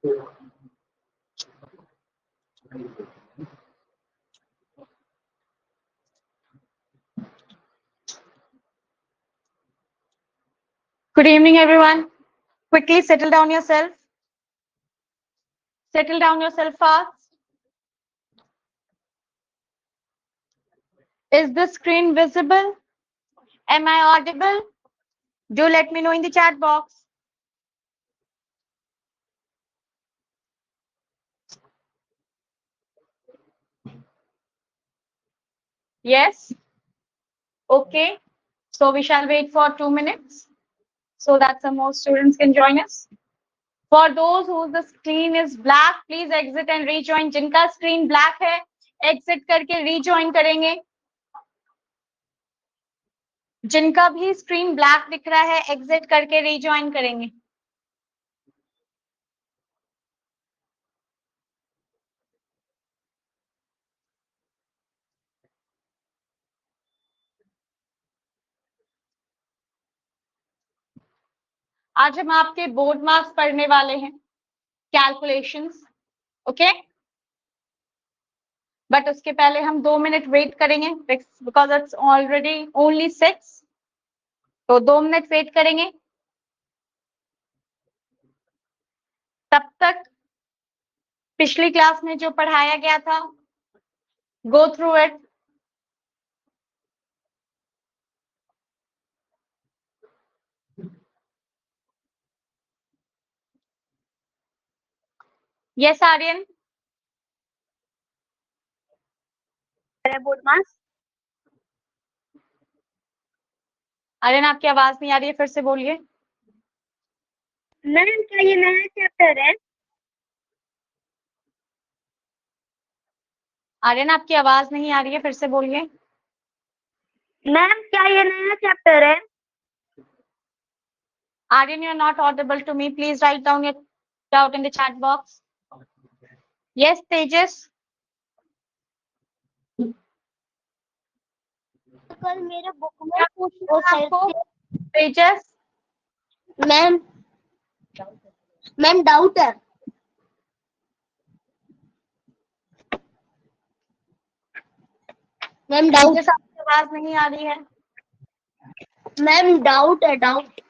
Good evening, everyone. Quickly settle down yourself. Settle down yourself fast. Is the screen visible? Am I audible? Do let me know in the chat box. Yes? Okay. So we shall wait for 2 minutes so that some more students can join us. For those whose the screen is black, please exit and rejoin. जिनका screen black है, exit करके rejoin करेंगे. जिनका भी screen black दिख रहा है, exit करके rejoin करेंगे. आज हम आपके बोर्ड मार्क्स पढ़ने वाले हैं, कैलकुलेशंस, ओके? बट उसके पहले हम 2 मिनट वेट करेंगे बिकॉज इट्स ऑलरेडी ओनली 6. तो 2 मिनट वेट करेंगे. तब तक पिछली क्लास में जो पढ़ाया गया था, go through it. Yes Aryan. Board marks. Aryan आपकी आवाज नहीं आ रही है, फिर से बोलिए. मैम क्या ये नया चैप्टर है? आर्यन आपकी आवाज नहीं आ रही है, फिर से बोलिए. मैम क्या ये नया चैप्टर है? Aryan, you are not audible to me. Please write down your doubt in the chat box. Yes, Tejas. कल मेरे बुक में क्या पूछना है आपको? Tejas. मैम डाउट है. Ma'am doubt. Tejas, आपकी आवाज नहीं आ रही है. मैम डाउट है. डाउट.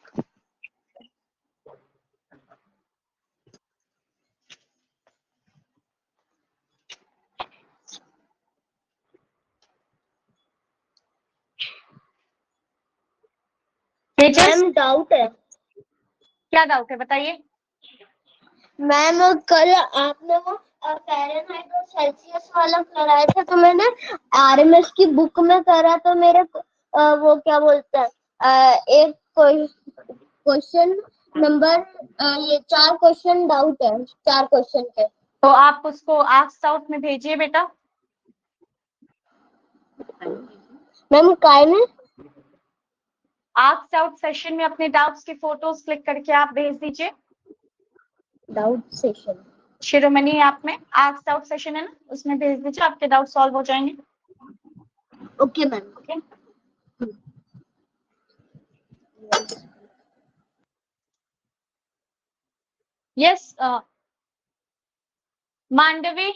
Tejas, मैम डाउट है. क्या डाउट है बताइए. मैम कल आपने वो फ़ारेनहाइट और सेल्सियस वाला कराया था, तो मैंने आरएमएस की बुक में करा, तो मेरे वो क्या बोलते हैं, एक क्वेश्चन नंबर ये 4 क्वेश्चन डाउट है. 4 क्वेश्चन के. तो आप उसको आस्क आउट में भेजिए बेटा. मैम काय में आस्क आउट सेशन में अपने डाउट्स की फोटोज क्लिक करके आप भेज दीजिए. डाउट सेशन शिरोमणि ऐप में आस्क आउट सेशन है ना, उसमें भेज दीजिए, आपके डाउट सॉल्व हो जाएंगे. Okay ma'am. Okay. Yes Mandavi,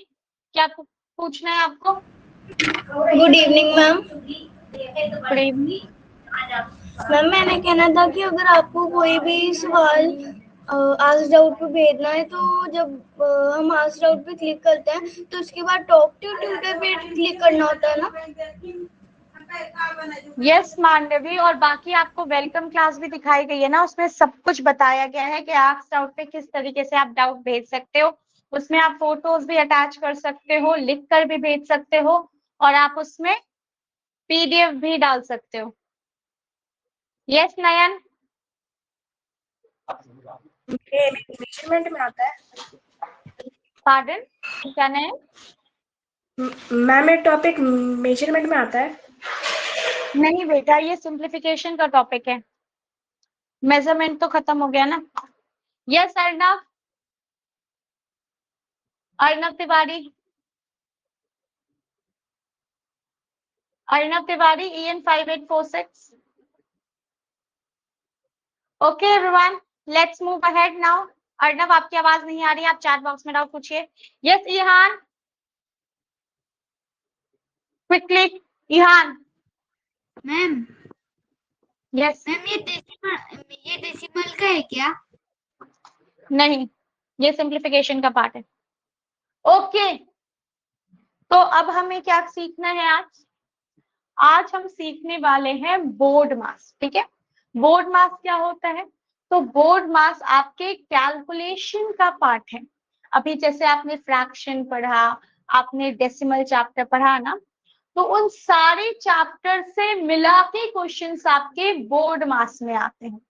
क्या पूछना है आपको? Good evening ma'am. Good evening. Ma'am मैंने कहना था कि अगर आपको कोई भी सवाल आस्क्ड आउट पे भेजना है, तो जब हम आस्क्ड आउट पे क्लिक करते हैं तो उसके बाद टॉक टू ट्यूटर पे क्लिक करना होता है ना? यस मांडवी, और बाकी आपको वेलकम क्लास भी दिखाई गई है ना, उसमें सब कुछ बताया गया है कि आस्क्ड आउट पे किस तरीके से आप डाउट भेज सकते हो. उसमें आप फोटोज भी अटैच कर सकते हो, लिख कर भी भेज सकते हो, और आप उसमें पीडीएफ भी डाल सकते हो. यस नयन. मेजरमेंट में आता है. पार्डन, क्या नयन? मैम ये टॉपिक मेजरमेंट में आता है? नहीं बेटा, ये सिंप्लीफिकेशन का टॉपिक है. मेजरमेंट तो खत्म हो गया ना. Yes Arnav. Arnav Tiwari. Arnav Tiwari, EN 5846. Okay everyone, let's move ahead now. Arnav आपकी आवाज नहीं आ रही है, आप चैट बॉक्स में डाउट पूछिए। Yes Ihan, quickly Ihan. Ma'am yes. Ma'am ये डेसिमल का है क्या? नहीं, ये सिंप्लीफिकेशन का पार्ट है। ओके, तो अब हमें क्या सीखना है आज? आज हम सीखने वाले हैं बोर्ड मास। ठीक है, बोर्ड मास क्या होता है? तो बोर्ड मास आपके कैलकुलेशन का पार्ट है। अभी जैसे आपने फ्रैक्शन पढ़ा, आपने डेसिमल चैप्टर पढ़ा ना, तो उन सारे चैप्टर से मिला के क्वेश्चंस आपके बोर्ड मास में आते हैं।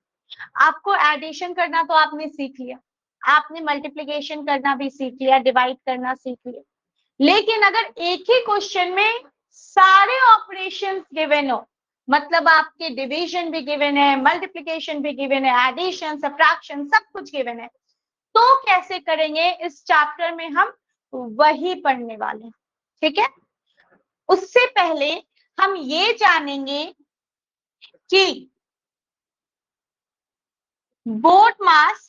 आपको एडिशन करना तो आपने सीख लिया, आपने मल्टीप्लिकेशन करना भी सीख लिया, डिवाइड करना सीख लिया, लेकिन अगर एक ही क्वेश्चन में सारे ऑपरेशंस गिवन हो, मतलब आपके डिवीजन भी गिवन है, मल्टीप्लिकेशन भी गिवन है, एडिशन, सब्ट्रैक्शन सब कुछ गिवन है, तो कैसे करेंगे? इस चैप्टर में हम वही पढ़ने वाले हैं। ठीक है, उससे पहले हम ये जानेंगे कि बोर्ड मास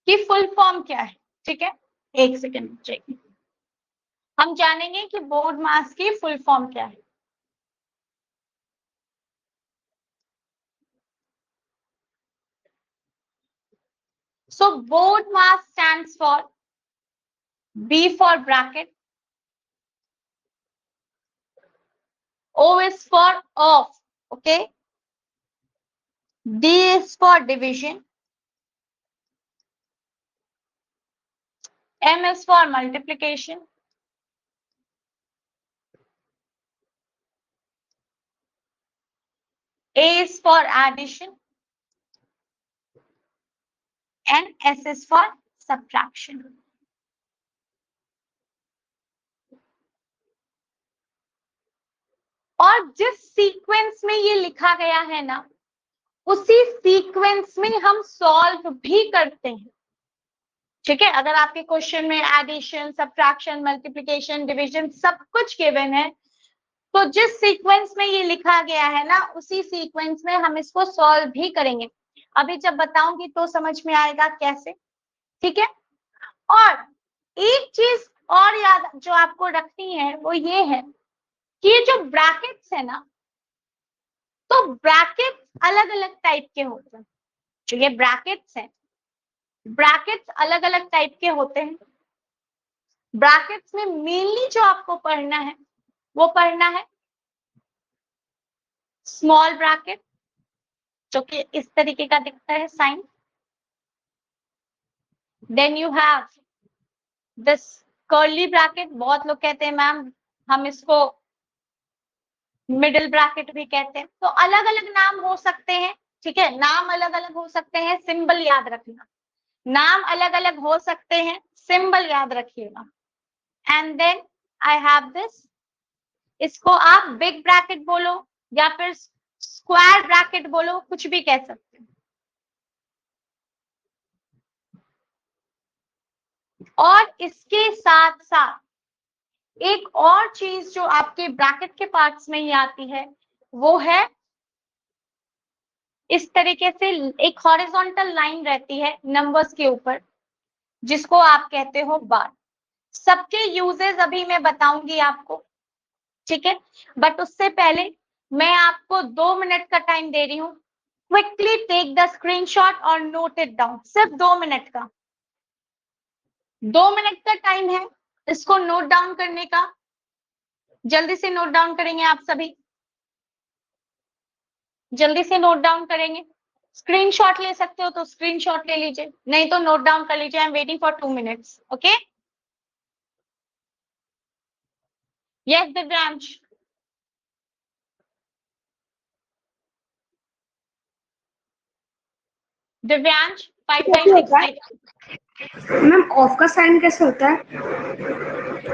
की फुल फॉर्म क्या है। ठीक है, एक सेकेंड चाहिए, हम जानेंगे कि बोर्ड मास की फुल फॉर्म क्या है। So board mass stands for B for bracket, O is for of, okay, D is for division, M is for multiplication, A is for addition, and S is for subtraction. और जिस sequence में ये लिखा गया है ना, उसी sequence में हम सॉल्व भी करते हैं। ठीक है, अगर आपके क्वेश्चन में एडिशन, सब्ट्रैक्शन, मल्टीप्लिकेशन, डिवीजन सब कुछ गिवन है, तो जिस सीक्वेंस में ये लिखा गया है ना, उसी सीक्वेंस में हम इसको सॉल्व भी करेंगे। अभी जब बताऊंगी तो समझ में आएगा कैसे। ठीक है, और एक चीज और याद जो आपको रखनी है वो ये है कि ये जो ब्रैकेट्स है ना, तो ब्रैकेट्स अलग अलग टाइप के होते हैं। जो ये ब्रैकेट्स हैं, ब्रैकेट्स अलग अलग टाइप के होते हैं। ब्रैकेट्स में मेनली जो आपको पढ़ना है वो पढ़ना है स्मॉल ब्रैकेट, जो कि इस तरीके का दिखता है sign. Then you have this curly bracket, बहुत लोग कहते हैं मैम हम इसको मिडिल ब्रैकेट भी कहते हैं, तो अलग अलग नाम हो सकते हैं। ठीक है, नाम अलग अलग हो सकते हैं, सिंबल याद रखना, नाम अलग अलग हो सकते हैं, सिंबल याद रखिएगा। And then I have this, इसको आप बिग ब्रैकेट बोलो या फिर स्क्वायर ब्रैकेट बोलो, कुछ भी कह सकते हैं। और इसके साथ साथ एक और चीज जो आपके ब्रैकेट के पार्ट्स में ही आती है, वो है इस तरीके से एक हॉरिजॉन्टल लाइन रहती है नंबर्स के ऊपर, जिसको आप कहते हो बार। सबके यूजेस अभी मैं बताऊंगी आपको। ठीक है, बट उससे पहले मैं आपको 2 मिनट का टाइम दे रही हूँ। क्विकली टेक द स्क्रीनशॉट और नोट इट डाउन, सिर्फ 2 मिनट का, 2 मिनट का टाइम है इसको नोट डाउन करने का। जल्दी से नोट डाउन करेंगे आप सभी, जल्दी से नोट डाउन करेंगे। स्क्रीनशॉट ले सकते हो तो स्क्रीनशॉट ले लीजिए, नहीं तो नोट डाउन कर लीजिए। I am waiting for 2 minutes. Okay, yes Divyansh. Divyansh 5565। Ma'am of का साइन कैसे होता है?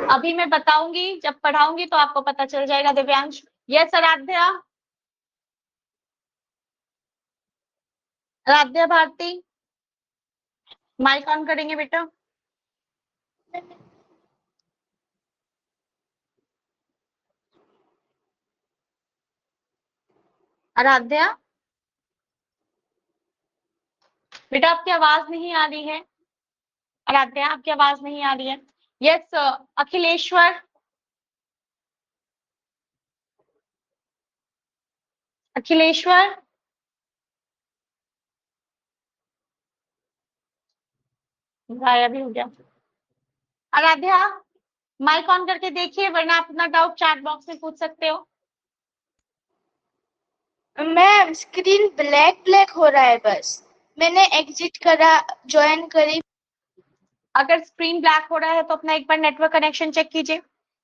अभी मैं बताऊंगी, जब पढ़ाऊंगी तो आपको पता चल जाएगा Divyansh. Yes Aradhya, Aradhya Bharti, mic on करेंगे बेटा। आराध्या, बेटा आपकी आवाज नहीं आ रही है, आराध्या आपकी आवाज नहीं आ रही है। यस अखिलेश्वर, अखिलेश्वर गायब ही हो गया। आराध्या माइक ऑन करके देखिए, वरना आप अपना डाउट चैट बॉक्स में पूछ सकते हो। मैम स्क्रीन ब्लैक ब्लैक हो रहा है, बस मैंने एग्जिट करा, ज्वाइन करी। अगर स्क्रीन ब्लैक हो रहा है तो अपना एक बार नेटवर्क कनेक्शन चेक कीजिए।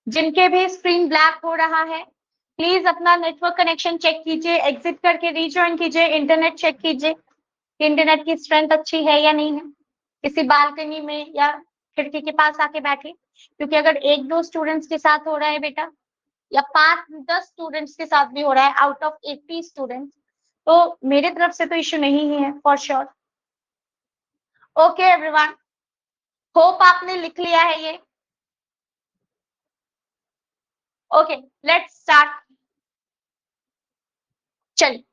जिनके भी स्क्रीन ब्लैक हो रहा है प्लीज अपना नेटवर्क कनेक्शन चेक कीजिए, एग्जिट करके रीजॉइन कीजिए, इंटरनेट चेक कीजिए कि इंटरनेट की स्ट्रेंथ अच्छी है या नहीं है। किसी बालकनी में या खिड़की के पास आके बैठे, क्योंकि अगर 1-2 स्टूडेंट्स के साथ हो रहा है बेटा, या 5-10 स्टूडेंट्स के साथ भी हो रहा है आउट ऑफ 80 स्टूडेंट्स, तो मेरे तरफ से तो इश्यू नहीं ही है for sure. Okay everyone, hope आपने लिख लिया है ये। Okay let's start. चलिए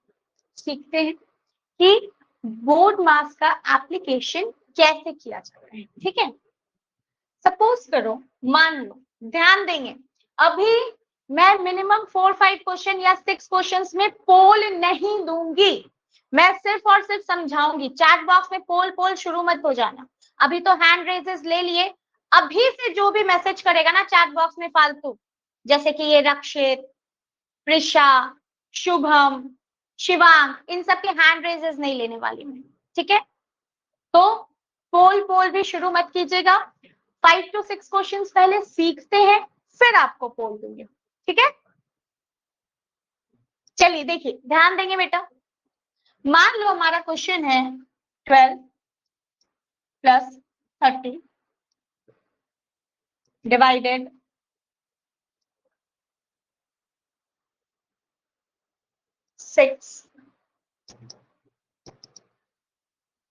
सीखते हैं कि बोर्ड मास का एप्लीकेशन कैसे किया जाता है। ठीक है, सपोज करो, मान लो, ध्यान देंगे, अभी मैं मिनिमम 4-5 क्वेश्चन या 6 क्वेश्चंस में पोल नहीं दूंगी, मैं सिर्फ और सिर्फ समझाऊंगी। चैट बॉक्स में पोल शुरू मत हो जाना। अभी तो हैंड रेजेस ले लिए, अभी से जो भी मैसेज करेगा ना चैट बॉक्स में फालतू, जैसे कि ये रक्षित, प्रिशा, शुभम, शिवांग, इन सब के हैंड रेजेस नहीं लेने वाली मैं। ठीक है, तो पोल भी शुरू मत कीजिएगा। 5 to 6 क्वेश्चंस पहले सीखते हैं, फिर आपको पोल दूंगे। ठीक है, चलिए देखिए, ध्यान देंगे बेटा। मान लो हमारा क्वेश्चन है 12 + 30 डिवाइडेड 6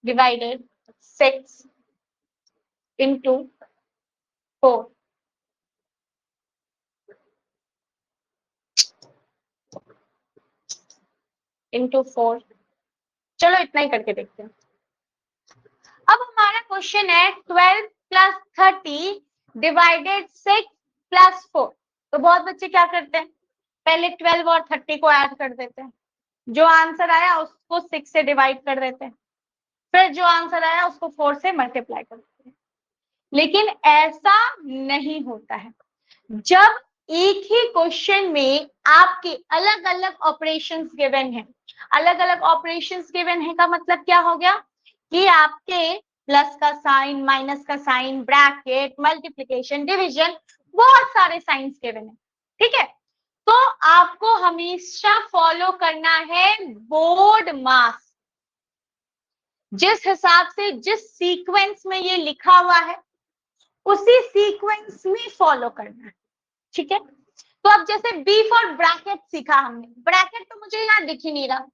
डिवाइडेड 6 into 4 into 4। चलो इतना ही करके देखते हैं। अब हमारा क्वेश्चन है 12 + 30 डिवाइडेड 6 + 4। तो बहुत बच्चे क्या करते हैं, पहले 12 और 30 को ऐड कर देते हैं, जो आंसर आया उसको 6 से डिवाइड कर देते हैं, फिर जो आंसर आया उसको 4 से मल्टीप्लाई कर देते हैं। लेकिन ऐसा नहीं होता है। जब एक ही क्वेश्चन में आपके अलग अलग ऑपरेशंस गिवन है, अलग अलग ऑपरेशंस गिवन है का मतलब क्या हो गया कि आपके प्लस का साइन, माइनस का साइन, ब्रैकेट, मल्टीप्लिकेशन, डिवीजन, बहुत सारे साइंस गिवन है। ठीक है, तो आपको हमेशा फॉलो करना है बोर्ड मास। जिस हिसाब से, जिस सीक्वेंस में ये लिखा हुआ है उसी सीक्वेंस में फॉलो करना है। ठीक है, तो अब जैसे बी फॉर ब्रैकेट सीखा हमने, ब्रैकेट तो मुझे यहाँ दिख ही नहीं रहा,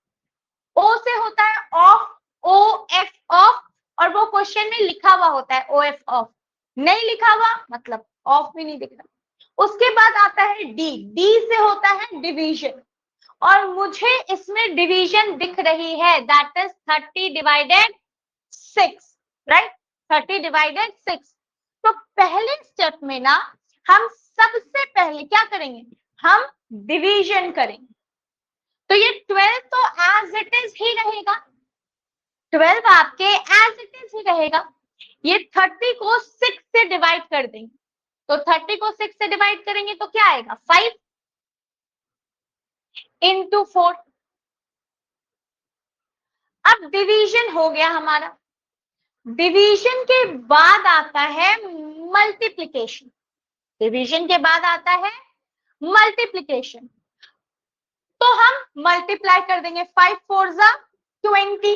ओ से होता है ऑफ, ओ एफ ऑफ, और वो क्वेश्चन में लिखा हुआ होता है ओ एफ ऑफ, नहीं लिखा हुआ मतलब ऑफ भी नहीं दिख रहा। उसके बाद आता है डी, डी से होता है डिवीजन, और मुझे इसमें डिवीजन दिख रही है, that is 30 divided 6, right, 30 divided 6। तो पहले स्टेप में ना हम सबसे पहले क्या करेंगे, हम डिवीजन करेंगे। तो ये 12 तो एज इट इज ही रहेगा, 12 आपके एज इट इज ही रहेगा। ये 30 को 6 से डिवाइड कर देंगे, तो 30 को 6 से डिवाइड करेंगे तो क्या आएगा, 5 into 4। अब डिवीजन हो गया हमारा। डिवीजन के बाद आता है मल्टीप्लिकेशन, डिवीजन के बाद आता है मल्टीप्लिकेशन। तो हम मल्टीप्लाई कर देंगे, 5 4 20,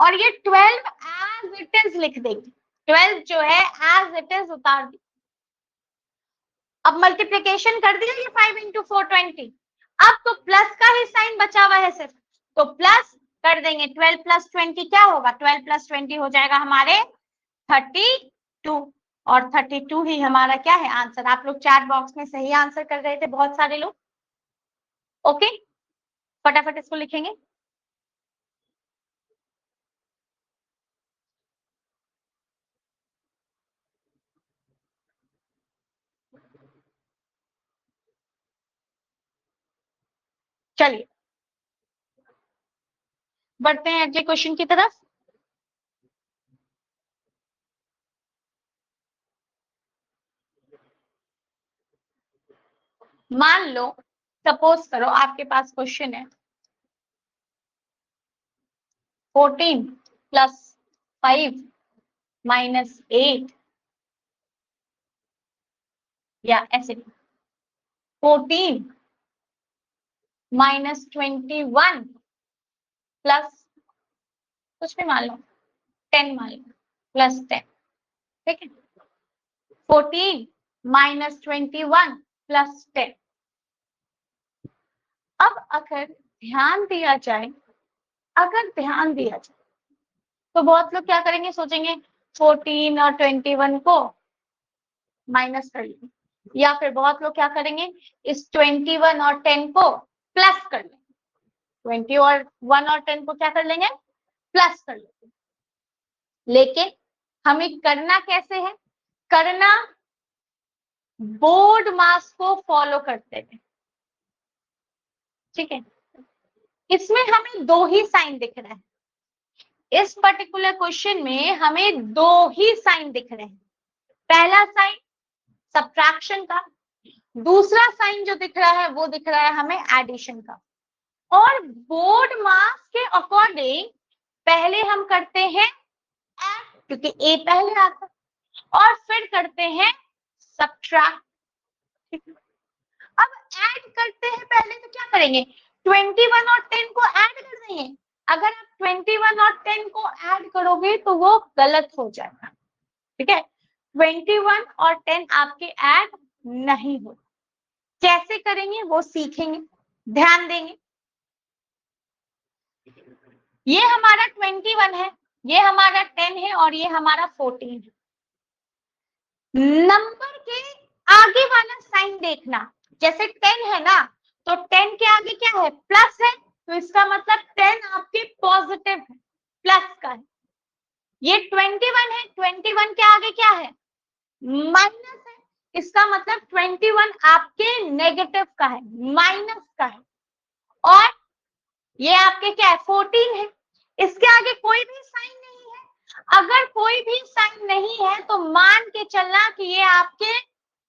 और ये 12 एज इट इज लिख देंगे, 12 जो है एज इट इज उतार दी। अब मल्टीप्लिकेशन कर दिया, ये 5 into 4 20। अब तो प्लस का ही साइन बचा हुआ है सिर्फ, तो प्लस कर देंगे, 12 + 20 क्या होगा, 12 + 20 हो जाएगा हमारे 32, और 32 ही हमारा क्या है आंसर। आप लोग चैट बॉक्स में सही आंसर कर रहे थे बहुत सारे लोग। ओके, फटाफट इसको लिखेंगे। चलिए बढ़ते हैं अगले क्वेश्चन की तरफ। मान लो, सपोज करो आपके पास क्वेश्चन है 14 प्लस 5 माइनस 8, या ऐसे 14 माइनस 21 प्लस कुछ भी मान लो 10 मान लो प्लस 10, ठीक है। 14 माइनस 21 प्लस 10। अब अगर ध्यान दिया जाए, तो बहुत लोग क्या करेंगे, सोचेंगे 14 और 21 को माइनस कर लेंगे, या फिर बहुत लोग क्या करेंगे, इस 21 और 10 को प्लस कर लेंगे। 20 और 1 और 10 को क्या कर लेंगे, प्लस कर लेंगे। लेकिन हमें करना कैसे है, करना बोर्ड मास को फॉलो करते हैं, ठीक है। इसमें हमें दो ही साइन दिख रहे हैं, इस पर्टिकुलर क्वेश्चन में हमें दो ही साइन दिख रहे हैं। पहला साइन सब्ट्रैक्शन का, दूसरा साइन जो दिख रहा है वो दिख रहा है हमें एडिशन का। और बोर्ड मास के अकॉर्डिंग पहले हम करते हैं ऐड, क्योंकि ए पहले आता है, और फिर करते हैं सब्ट्रैक्ट। अब ऐड करते हैं पहले, तो क्या करेंगे, 21 और 10 को ऐड कर देंगे। अगर आप 21 और 10 को ऐड करोगे तो वो गलत हो जाएगा, ठीक है। 21 और 10 आपके ऐड नहीं हो, कैसे करेंगे वो सीखेंगे, ध्यान देंगे। ये हमारा 21 है, ये हमारा 10 है, और ये हमारा 14 है। नंबर के आगे वाला साइन देखना, जैसे 10 है ना, तो 10 के आगे क्या है, प्लस है, तो इसका मतलब 10 आपके पॉजिटिव है, प्लस का है। ये 21 है, 21 के आगे क्या है, माइनस है, इसका मतलब 21 आपके नेगेटिव का है, माइनस का है। और ये आपके क्या है, 14 है, इसके आगे कोई भी साइन नहीं है। अगर कोई भी साइन नहीं है तो मान के चलना कि ये आपके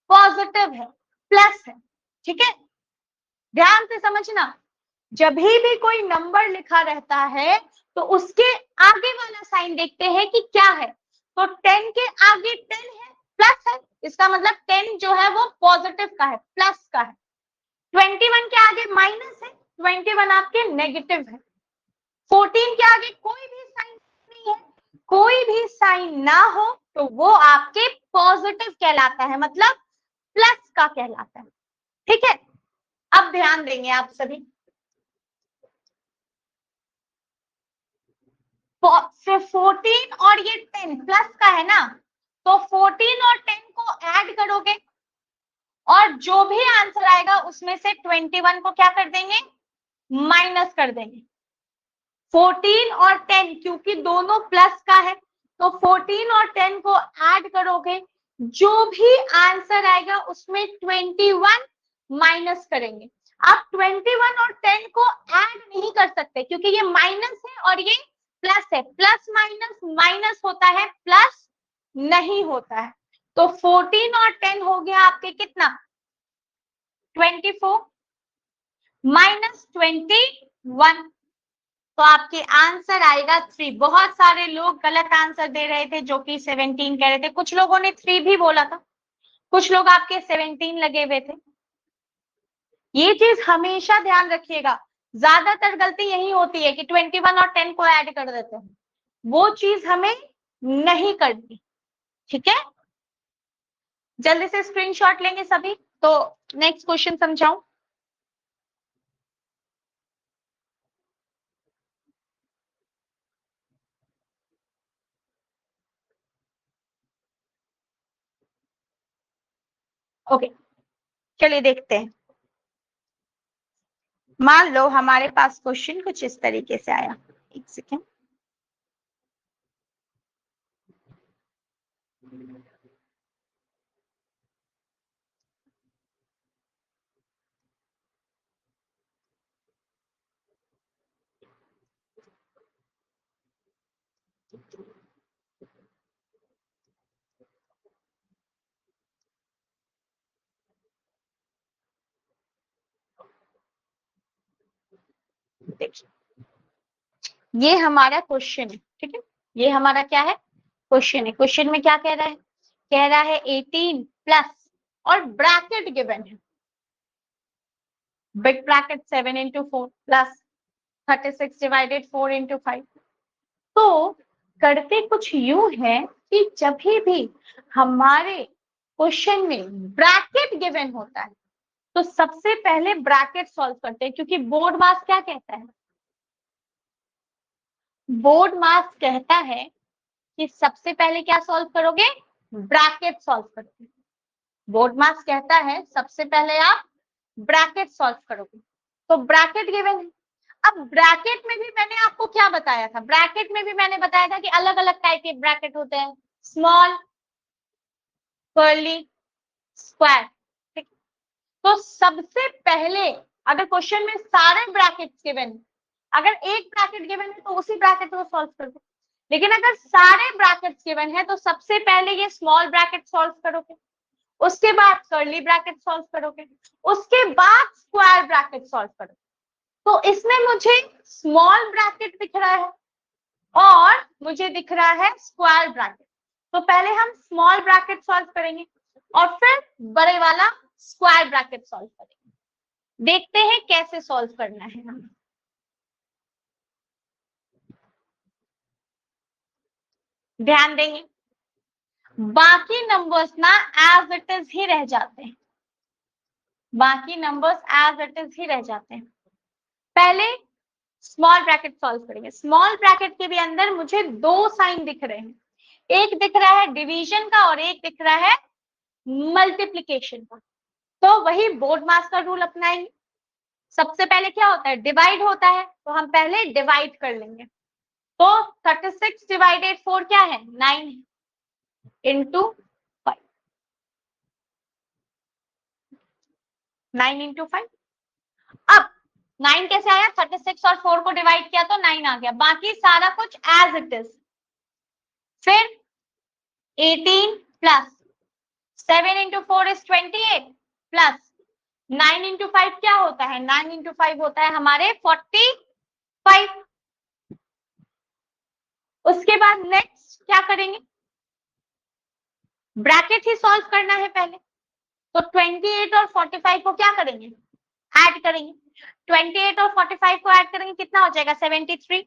पॉजिटिव है, प्लस है, ठीक है। ध्यान से समझना, जब भी कोई नंबर लिखा रहता है तो उसके आगे वाला साइन देखते हैं कि क्या है। तो 10 के आगे 10 है, प्लस है, इसका मतलब 10 जो है वो पॉजिटिव का है, प्लस का है। 21 के आगे माइनस है, 21 आपके नेगेटिव है। 14 के आगे कोई भी साइन नहीं है, कोई भी साइन ना हो तो वो आपके पॉजिटिव कहलाता है, मतलब प्लस का कहलाता है, ठीक है। अब ध्यान देंगे आप सभी, 14 और ये 10 प्लस का है ना, तो 14 और 10 को ऐड करोगे और जो भी आंसर आएगा उसमें से 21 को क्या कर देंगे, माइनस कर देंगे। 14 और 10 क्योंकि दोनों प्लस का है, तो 14 और 10 को ऐड करोगे, जो भी आंसर आएगा उसमें 21 माइनस करेंगे। आप 21 और 10 को ऐड नहीं कर सकते क्योंकि ये माइनस है और ये प्लस है, प्लस माइनस माइनस होता है, प्लस नहीं होता है। तो 14 और 10 हो गया आपके कितना, 24 माइनस 21, तो आपके आंसर आएगा 3। बहुत सारे लोग गलत आंसर दे रहे थे जो कि 17 कह रहे थे, कुछ लोगों ने 3 भी बोला था, कुछ लोग आपके 17 लगे हुए थे। ये चीज हमेशा ध्यान रखिएगा, ज्यादातर गलती यही होती है कि 21 और 10 को ऐड कर देते हैं, वो चीज हमें नहीं करनी, ठीक है। जल्दी से स्क्रीनशॉट लेंगे सभी, तो नेक्स्ट क्वेश्चन समझाऊं। ओके, चलिए देखते हैं। मान लो हमारे पास क्वेश्चन कुछ इस तरीके से आया, एक सेकेंड। देखिए, ये हमारा क्वेश्चन है, ठीक है, ये हमारा क्या है, क्वेश्चन है। क्वेश्चन में क्या कह रहा है, कह रहा है 18 प्लस और ब्रैकेट गिवन है, big bracket 7 into 4 plus 36 divided 4 into 5। तो करते कुछ यूं है कि जब भी हमारे क्वेश्चन में ब्रैकेट गिवन होता है तो सबसे पहले ब्रैकेट सॉल्व करते हैं, क्योंकि बोर्ड मास क्या कहता है, बोर्ड मास कहता है कि सबसे पहले क्या सॉल्व करोगे, ब्रैकेट सॉल्व करोगे। बोर्ड मास कहता है सबसे पहले आप ब्रैकेट सॉल्व करोगे, तो ब्रैकेट गिवन है। अब ब्रैकेट में भी मैंने आपको क्या बताया था, ब्रैकेट में भी मैंने बताया था कि अलग अलग टाइप के ब्रैकेट होते हैं, स्मॉल, कर्ली, स्क्वायर, ठीक। तो सबसे पहले अगर क्वेश्चन में सारे ब्रैकेट्स गिवन, अगर एक ब्रैकेट गिवन है तो उसी ब्रैकेट को सॉल्व कर दो, लेकिन अगर सारे ब्रैकेट्स गिवन है तो सबसे पहले ये स्मॉल ब्रैकेट सॉल्व करोगे, उसके बाद कर्ली ब्रैकेट सॉल्व करोगे, उसके बाद स्क्वायर ब्रैकेट सॉल्व करोगे। तो इसमें मुझे स्मॉल ब्रैकेट दिख रहा है और मुझे दिख रहा है स्क्वायर ब्रैकेट, तो पहले हम स्मॉल ब्रैकेट सॉल्व करेंगे और फिर बड़े वाला स्क्वायर ब्रैकेट सॉल्व करेंगे। देखते हैं कैसे सॉल्व करना है हमें। ध्यान देंगे, बाकी नंबर्स ना एज इट इज ही रह जाते हैं, बाकी नंबर्स एज इट इज ही रह जाते हैं। पहले स्मॉल ब्रैकेट सॉल्व करेंगे। स्मॉल ब्रैकेट के भी अंदर मुझे दो साइन दिख रहे हैं, एक दिख रहा है डिवीजन का और एक दिख रहा है मल्टीप्लिकेशन का। तो वही बोर्ड मास का रूल अपनाएंगे। सबसे पहले क्या होता है, डिवाइड होता है, तो हम पहले डिवाइड कर लेंगे। तो 36 डिवाइडेड 4 क्या है, 9 है, इंटू 5, 9 into 5। अब 9 कैसे आया, 36 और 4 को डिवाइड किया तो 9 आ गया, बाकी सारा कुछ एज इट इज। फिर 18 plus 7 into 4 is 28 plus 9 into 5 क्या होता है, 9 into 5 होता है हमारे 45। उसके बाद नेक्स्ट क्या करेंगे, ब्रैकेट ही सॉल्व करना है पहले, तो 28 और 45 को क्या करेंगे, ऐड करेंगे। 28 और 45 को ऐड करेंगे, कितना हो जाएगा, 73,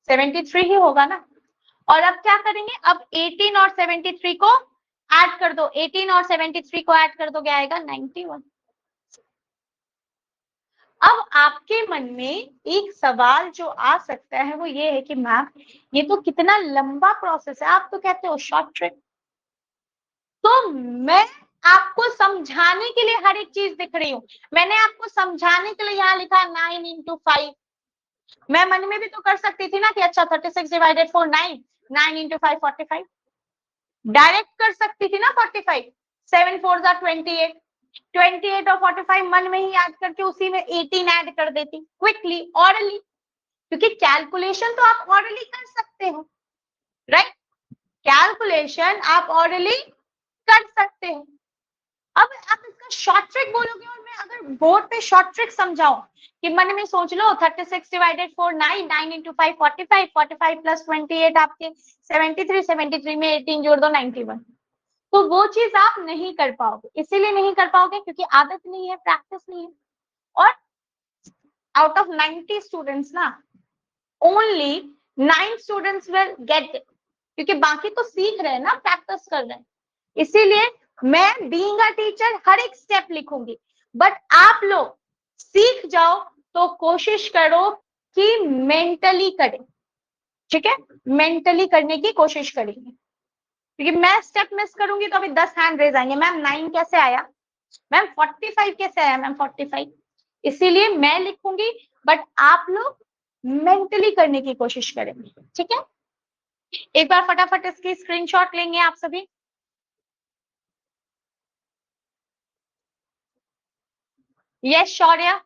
73 ही होगा ना। और अब क्या करेंगे, अब 18 और 73 को ऐड कर दो, 18 और 73 को ऐड कर दो, क्या आएगा, 91। अब आपके मन में एक सवाल जो आ सकता है वो ये है कि मैम ये तो कितना लंबा प्रोसेस है, आप तो कहते हो शॉर्ट ट्रिक। तो मैं आपको समझाने के लिए हर एक चीज दिख रही हूँ, मैंने आपको समझाने के लिए यहाँ लिखा 9 into 5। मैं मन में भी तो कर सकती थी ना कि अच्छा 36 डिवाइडेड 4 9, 9 into 5 45, डायरेक्ट कर सकती थी ना 45, 7 4 28, 28 और 45 मन में ही याद करके उसी में 18 ऐड कर देती क्विकली ऑरली, क्योंकि कैलकुलेशन तो आप ऑरली कर सकते हो, राइट, कैलकुलेशन आप ऑरली कर सकते हो। अब आप इसका शॉर्ट ट्रिक बोलोगे और मैं अगर बोर्ड पे शॉर्ट ट्रिक समझाऊं कि मन में सोच लो 36 डिवाइडेड 4 9, 9 into 5 45, 45 प्लस 28 आपके 73, 73 में 18 जोड़ दो 91, तो वो चीज आप नहीं कर पाओगे। इसीलिए नहीं कर पाओगे क्योंकि आदत नहीं है, प्रैक्टिस नहीं है। और आउट ऑफ 90 स्टूडेंट्स ना only 9 students will get it, क्योंकि बाकी तो सीख रहे हैं ना, प्रैक्टिस कर रहे हैं। इसीलिए मैं बीइंग अ टीचर हर एक स्टेप लिखूंगी, बट आप लोग सीख जाओ तो कोशिश करो कि मेंटली करें, ठीक है, मेंटली करने की कोशिश करेंगे, क्योंकि मैं स्टेप मिस करूंगी तो अभी 10 हैंड रेज आएंगे, मैम 9 कैसे आया, मैम 45 कैसे आया, मैम 45। इसीलिए मैं लिखूंगी बट आप लोग मेंटली करने की कोशिश करेंगे, ठीक है। एक बार फटाफट इसकी स्क्रीनशॉट लेंगे आप सभी। यस शौर्य,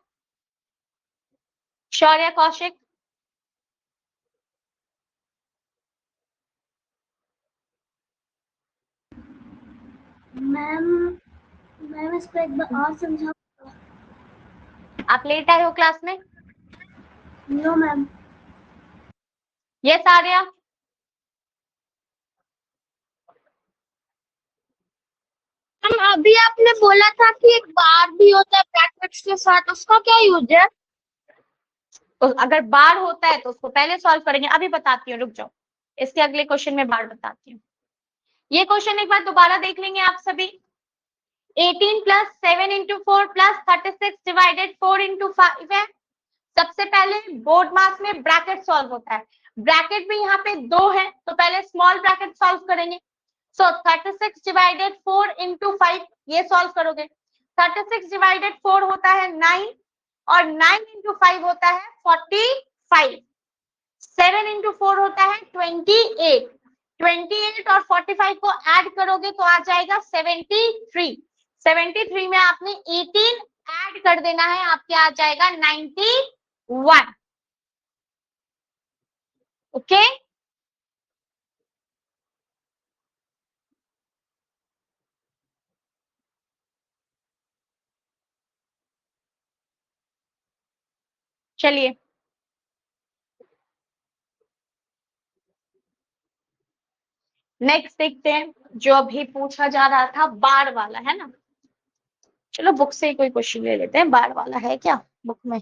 शौर्य कौशिक, इसको एक बार और समझाओ। आप लेट आए हो क्लास में? No ma'am. यस आर्या? अभी आपने बोला था कि एक बार भी होता है ब्रैकेट्स के साथ, उसका क्या यूज है? तो अगर बार होता है तो उसको पहले सॉल्व करेंगे, अभी बताती हूँ, रुक जाओ, इसके अगले क्वेश्चन में बार बताती हूँ। ये क्वेश्चन एक बार दोबारा देख लेंगे आप सभी। 18 plus 7 into 4 plus 36 divided 4 into 5 है। सबसे पहले बोर्ड मास में ब्रैकेट सॉल्व होता है, ब्रैकेट भी यहाँ पे 2 है, तो पहले स्मॉल ब्रैकेट सॉल्व करेंगे। सो 36 डिवाइडेड 4 इंटू 5 ये सॉल्व करोगे। 36 डिवाइडेड 4 होता है 9 और 9 इंटू 5 होता है 45। 7 इंटू 4 होता है 28। 28 और 45 को ऐड करोगे तो आ जाएगा 73। 73 में आपने 18 ऐड कर देना है, आपके आ जाएगा 91। ओके, चलिए नेक्स्ट देखते हैं, जो अभी पूछा जा रहा था बार वाला है ना। चलो बुक से ही कोई क्वेश्चन ले लेते हैं, बार वाला है क्या बुक में?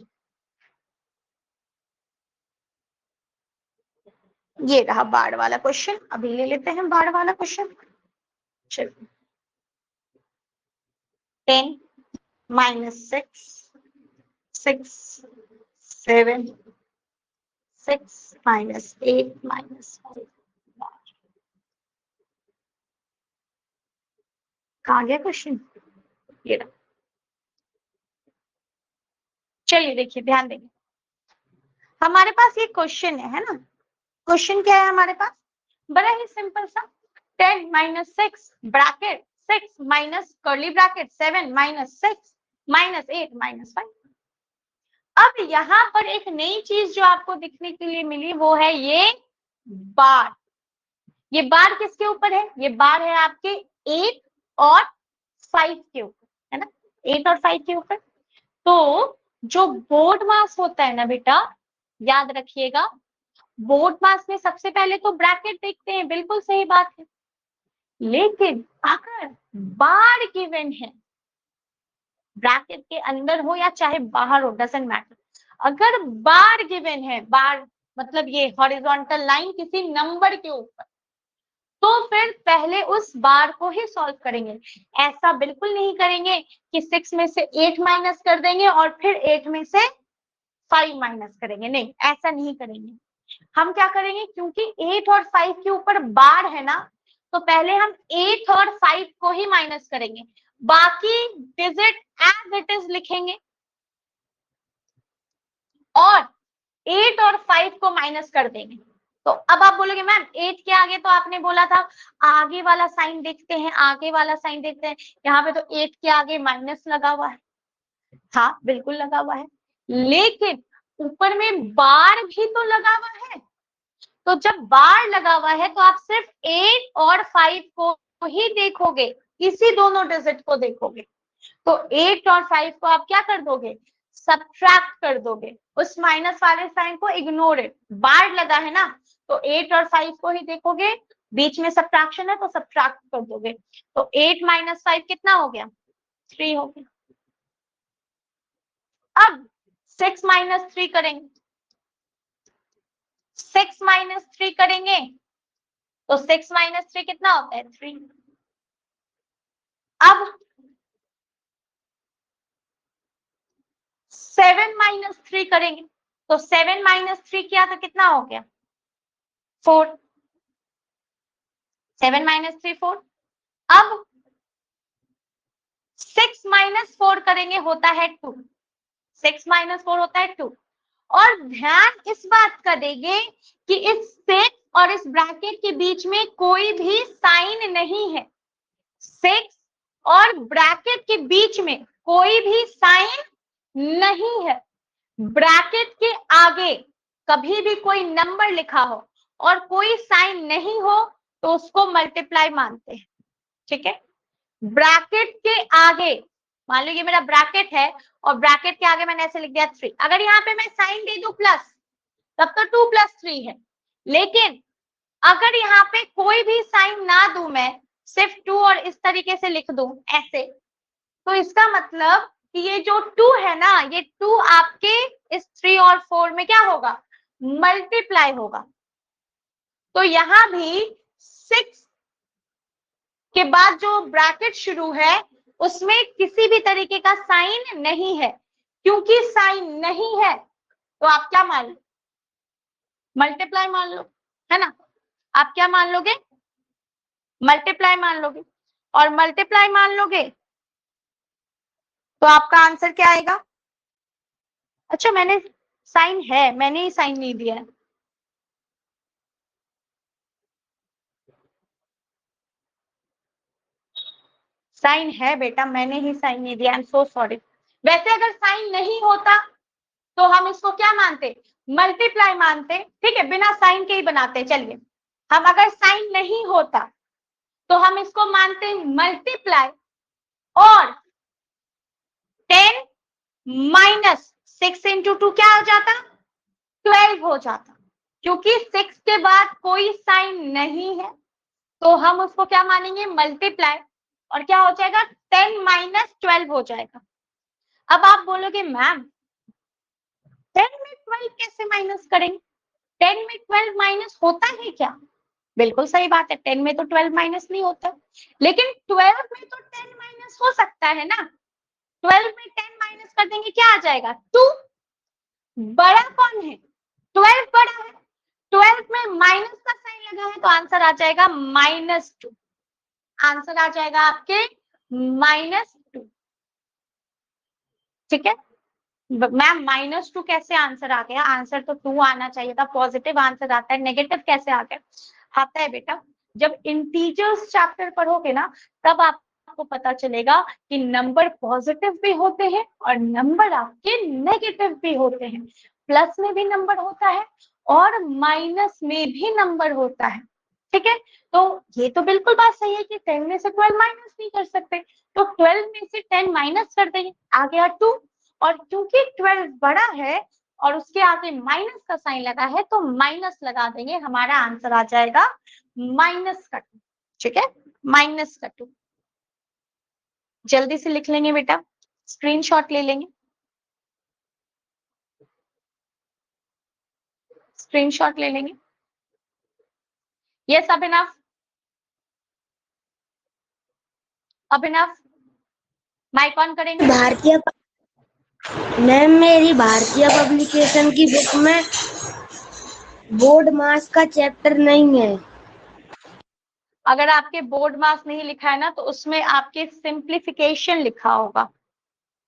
ये रहा बार वाला क्वेश्चन, अभी ले लेते हैं बार वाला क्वेश्चन। चलो 10 माइनस 6 6 7 6 माइनस 8 माइनस 5। कहाँ गया क्वेश्चन? ये रहा। चलिए देखिए, ध्यान देंगे, हमारे पास ये क्वेश्चन है ना। क्वेश्चन क्या है हमारे पास? बड़ा ही सिंपल सा, 10 minus 6 bracket 6 minus curly bracket 7 minus 6 minus 8 minus 5। अब यहाँ पर एक नई चीज जो आपको दिखने के लिए मिली वो है ये बार। ये बार किसके ऊपर है? ये बार है आपके 8 और 5 के ऊपर, है ना, 8 और 5 के ऊपर। तो जो बोर्ड मास होता है ना बेटा, याद रखिएगा, बोर्ड मास में सबसे पहले तो ब्रैकेट देखते हैं, बिल्कुल सही बात है। लेकिन अगर बार गिवन है, ब्रैकेट के अंदर हो या चाहे बाहर हो, डजंट मैटर, अगर बार गिवन है, बार मतलब ये हॉरिजॉन्टल लाइन किसी नंबर के ऊपर, तो फिर पहले उस बार को ही सॉल्व करेंगे। ऐसा बिल्कुल नहीं करेंगे कि 6 में से 8 माइनस कर देंगे और फिर 8 में से 5 माइनस करेंगे, नहीं ऐसा नहीं करेंगे। हम क्या करेंगे, क्योंकि 8 और 5 के ऊपर बार है ना, तो पहले हम 8 और 5 को ही माइनस करेंगे, बाकी डिजिट एज इट इज लिखेंगे और 8 और 5 को माइनस कर देंगे। तो अब आप बोलोगे मैम 8 के आगे तो आपने बोला था आगे वाला साइन देखते हैं, आगे वाला साइन देखते हैं, यहाँ पे तो 8 के आगे माइनस लगा हुआ है। हाँ बिल्कुल लगा हुआ है, लेकिन ऊपर में बार भी तो लगा हुआ है। तो जब बार लगा हुआ है तो आप सिर्फ 8 और 5 को ही देखोगे, इसी दोनों डिजिट को देखोगे। तो 8 और 5 को आप क्या कर दोगे, सब्ट्रैक्ट कर दोगे, उस माइनस वाले साइन को इग्नोर इट। बार लगा है ना, तो 8 और 5 को ही देखोगे, बीच में सब्ट्रैक्शन है तो सब्ट्रैक्ट कर दोगे। तो 8 माइनस 5 कितना हो गया? 3 हो गया। अब 6 माइनस 3 करेंगे, 6 माइनस 3 करेंगे तो 6 माइनस 3 कितना होता है? 3। अब 7 माइनस 3 करेंगे तो 7 माइनस 3 किया तो कितना हो गया? 4। 7 माइनस 3 4। अब 6 माइनस 4 करेंगे, होता है 2। 6 माइनस 4 होता है 2। और ध्यान इस बात का देंगे कि इस 6 और इस ब्रैकेट के बीच में कोई भी साइन नहीं है। 6 और ब्रैकेट के बीच में कोई भी साइन नहीं है। ब्रैकेट के आगे कभी भी कोई नंबर लिखा हो और कोई साइन नहीं हो तो उसको मल्टीप्लाई मानते हैं, ठीक है। ब्रैकेट के आगे मान लो ये मेरा ब्रैकेट है और ब्रैकेट के आगे मैंने ऐसे लिख दिया 3। अगर यहाँ पे मैं साइन दे दूं प्लस, तब तो 2 + 3 है। लेकिन अगर यहाँ पे कोई भी साइन ना दूं, मैं सिर्फ 2 और इस तरीके से लिख दूं ऐसे, तो इसका मतलब कि ये जो 2 है ना, ये 2 आपके इस 3 और 4 में क्या होगा, मल्टीप्लाई होगा। तो यहाँ भी 6 के बाद जो ब्रैकेट शुरू है उसमें किसी भी तरीके का साइन नहीं है। क्योंकि साइन नहीं है तो आप क्या मान लो, मल्टीप्लाई मान लो, है ना। आप क्या मान लोगे, मल्टीप्लाई मान लोगे। और मल्टीप्लाई मान लोगे तो आपका आंसर क्या आएगा। अच्छा, मैंने साइन है, मैंने ही साइन नहीं दिया है। साइन है बेटा, मैंने ही साइन नहीं दिया, आई एम सो सॉरी। वैसे अगर साइन नहीं होता तो हम इसको क्या मानते, मल्टीप्लाई मानते, ठीक है, बिना साइन के ही बनाते। चलिए, हम अगर साइन नहीं होता तो हम इसको मानते मल्टीप्लाई, और 10 - 6 × 2 क्या हो जाता, 12 हो जाता। क्योंकि 6 के बाद कोई साइन नहीं है तो हम उसको क्या मानेंगे, मल्टीप्लाई, और क्या हो जाएगा, 10 - 12 हो जाएगा। अब आप बोलोगे मैम 10 में 12 कैसे माइनस करेंगे, 10 में 12 माइनस होता है क्या। बिल्कुल सही बात है, 10 में तो 12 माइनस नहीं होता, लेकिन 12 में तो 10 माइनस हो सकता है ना। 12 में 10 माइनस कर देंगे, क्या आ जाएगा, 2। बड़ा कौन है, 12 बड़ा है। 12 में माइनस का साइन लगा है तो आंसर आ जाएगा -2। आंसर आ जाएगा आपके -2। ठीक है मैम, -2 कैसे आंसर आ गया, आंसर तो 2 आना चाहिए था, पॉजिटिव आंसर आता है, नेगेटिव कैसे आ गया। आता है बेटा, जब इंटीजर्स चैप्टर पढ़ोगे ना तब आपको पता चलेगा कि नंबर पॉजिटिव भी होते हैं और नंबर आपके नेगेटिव भी होते हैं। प्लस में भी नंबर होता है और माइनस में भी नंबर होता है। ठीक है, तो ये तो बिल्कुल बात सही है कि 10 में से 12 माइनस नहीं कर सकते, तो 12 में से 10 माइनस कर देंगे, आ गया 2। और क्योंकि 12 बड़ा है और उसके आगे माइनस का साइन लगा है तो माइनस लगा देंगे, हमारा आंसर आ जाएगा -2। ठीक है, -2। जल्दी से लिख लेंगे बेटा, स्क्रीनशॉट ले लेंगे, स्क्रीनशॉट ले लेंगे। Yes Abhinav, Abhinav mic on करेंगे। भारतीय मैम, मेरी भारतीय पब्लिकेशन की बुक में बोर्ड मास का चैप्टर नहीं है। अगर आपके बोर्ड मास नहीं लिखा है ना तो उसमें आपके सिंप्लीफिकेशन लिखा होगा।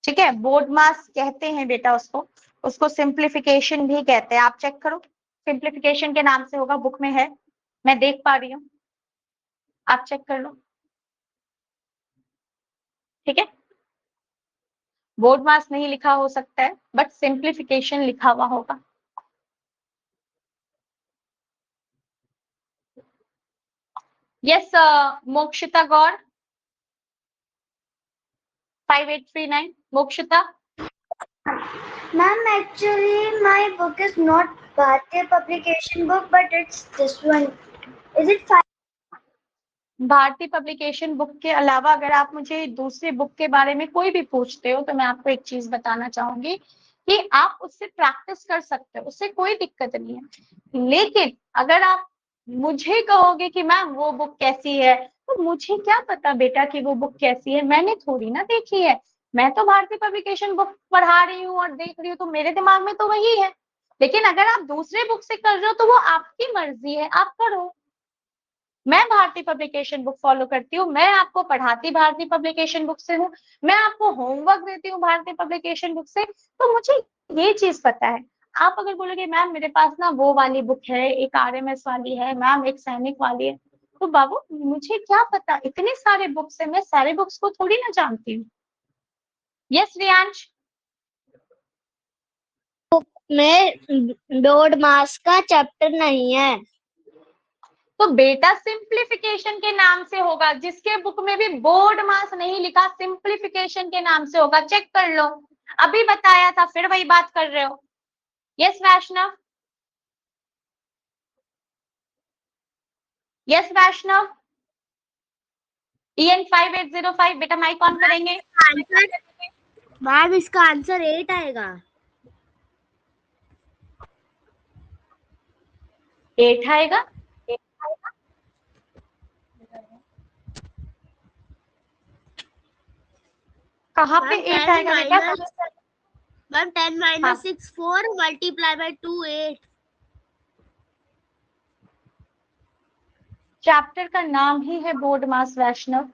ठीक है, बोर्ड मास कहते हैं बेटा उसको, उसको सिंप्लीफिकेशन भी कहते हैं। आप चेक करो, सिंप्लीफिकेशन के नाम से होगा, बुक में है, मैं देख पा रही हूँ, आप चेक कर लो। ठीक है, बोर्ड मास नहीं लिखा हो सकता है बट सिंप्लीफिकेशन लिखा हुआ होगा। Yes Mokshita Gaur 5839, Mokshita. Ma'am, actually my book is not Bharatiya publication book, but it's this one. Is it fine? भारतीय पब्लिकेशन बुक के अलावा अगर आप मुझे दूसरे बुक के बारे में कोई भी पूछते हो तो मैं आपको एक चीज बताना चाहूंगी कि आप उससे प्रैक्टिस कर सकते हो, उससे कोई दिक्कत नहीं है। लेकिन अगर आप मुझे कहोगे कि मैम वो बुक कैसी है, तो मुझे क्या पता बेटा कि वो बुक कैसी है, मैंने थोड़ी ना देखी है। मैं तो भारतीय पब्लिकेशन बुक पढ़ा रही हूँ और देख रही हूँ, तो मेरे दिमाग में तो वही है। लेकिन अगर आप दूसरे बुक से कर रहे हो तो वो आपकी मर्जी है, आप करो। मैं भारतीय पब्लिकेशन बुक फॉलो करती हूँ, मैं आपको पढ़ाती भारतीय पब्लिकेशन बुक से हूँ, मैं आपको होमवर्क देती हूँ भारतीय पब्लिकेशन बुक से, तो मुझे ये चीज पता है। आप अगर बोलोगे मैम मेरे पास ना वो वाली बुक है, एक RMS वाली है, मैम एक सैनिक वाली है, तो बाबू मुझे क्या पता, इतने सारे बुक्स है, मैं सारे बुक्स को थोड़ी ना जानती हूँ। यस रियांश, में बोर्ड मास का चैप्टर नहीं है। तो बेटा सिंप्लीफिकेशन के नाम से होगा, जिसके बुक में भी बोर्ड मास नहीं लिखा, सिंप्लीफिकेशन के नाम से होगा, चेक कर लो। अभी बताया था, फिर वही बात कर रहे हो। यस वैष्णव, यस वैष्णव। EN 5805 बेटा माइक ऑन करेंगे। मैम इसका आंसर 8 आएगा। 8 आएगा? कहाँ पे 8 आएगा बेटा? Ma'am 10 minus 6 4 multiply by 2 8। Chapter का नाम ही है बोर्ड मास वैष्णव,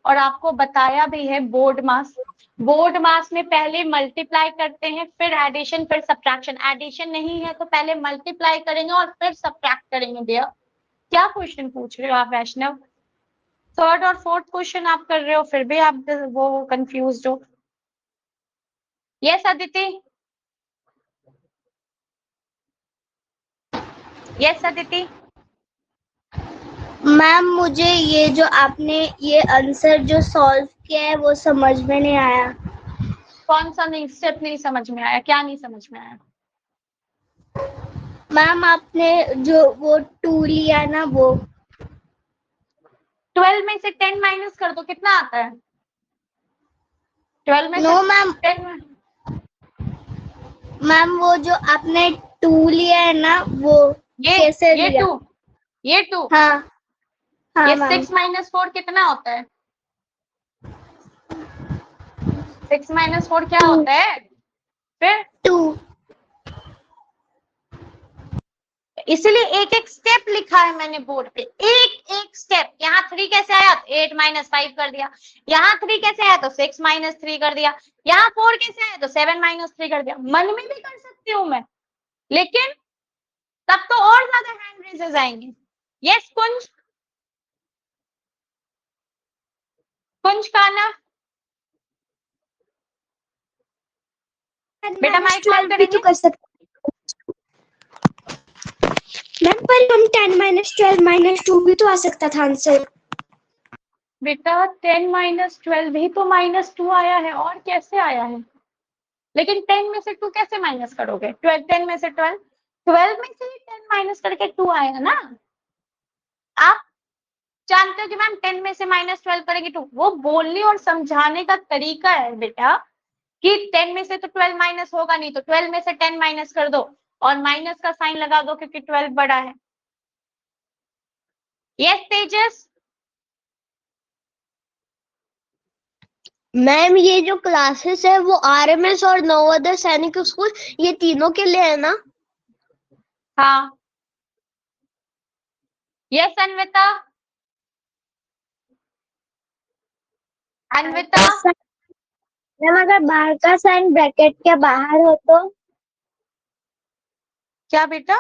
और आपको बताया भी है बोर्ड मास। बोर्ड मास में पहले मल्टीप्लाई करते हैं, फिर एडिशन, फिर सब्ट्रैक्शन। एडिशन नहीं है तो पहले मल्टीप्लाई करेंगे और फिर सब्ट्रैक्ट करेंगे। भैया क्या क्वेश्चन पूछ रहे हो आप वैष्णव? थर्ड और फोर्थ क्वेश्चन आप कर रहे हो, फिर भी आप वो कंफ्यूज हो। Yes Aditi, yes Aditi. Ma'am मुझे ये जो आपने ये आंसर जो सॉल्व किया है वो समझ में नहीं आया। कौन सा नहीं स्टेप नहीं समझ में आया? क्या नहीं समझ में आया? मैम आपने जो वो 2 लिया ना वो 12 में से 10 माइनस कर दो, कितना आता है? 12 में नो से मैम 10। मैम वो जो आपने 2 लिया है ना वो कैसे ये लिया? 2, ये 2। हाँ हाँ ये मैम 6 माइनस 4 कितना होता है? 6 माइनस 4 क्या होता है? फिर 2। इसीलिए एक एक स्टेप लिखा है मैंने बोर्ड पे, एक एक स्टेप। यहाँ 3 कैसे आया? 8 माइनस 5 कर दिया। यहाँ 3 कैसे आया? तो 6 माइनस 3 कर दिया। यहाँ 4 कैसे आया? तो 7 माइनस 3 कर दिया। मन में भी कर सकती हूँ मैं, लेकिन तब तो और ज्यादा हैंड रेजेस आएंगे। यस कुंज, कुंज काना बेटा माइक ऑन भी तो करेंगे। कर सकते मैम, पर हम 10 माइनस 12 माइनस 2 भी तो आ सकता था आंसर। बेटा 10 माइनस 12 भी तो -2 आया है, और कैसे आया है? लेकिन 10 में से 2 कैसे माइनस करोगे? 12, 10 में से 12, 12 में से 10 माइनस करके 2 आएगा ना। आप जानते हो कि मैम 10 में से -12 करेंगे 2, वो बोलने और समझाने का तरीका है बेटा, कि 10 में से तो 12 माइनस होगा नहीं, तो 12 में से 10 माइनस कर दो और माइनस का साइन लगा दो, क्योंकि 12 बड़ा है। यस तेजस। मैम ये जो क्लासेस है वो आरएमएस और नवोदय सैनिक स्कूल ये तीनों के लिए है ना? हाँ। यस अन्विता, अन्विता। मैम अगर बाहर का साइन ब्रैकेट के बाहर हो तो? क्या बेटा?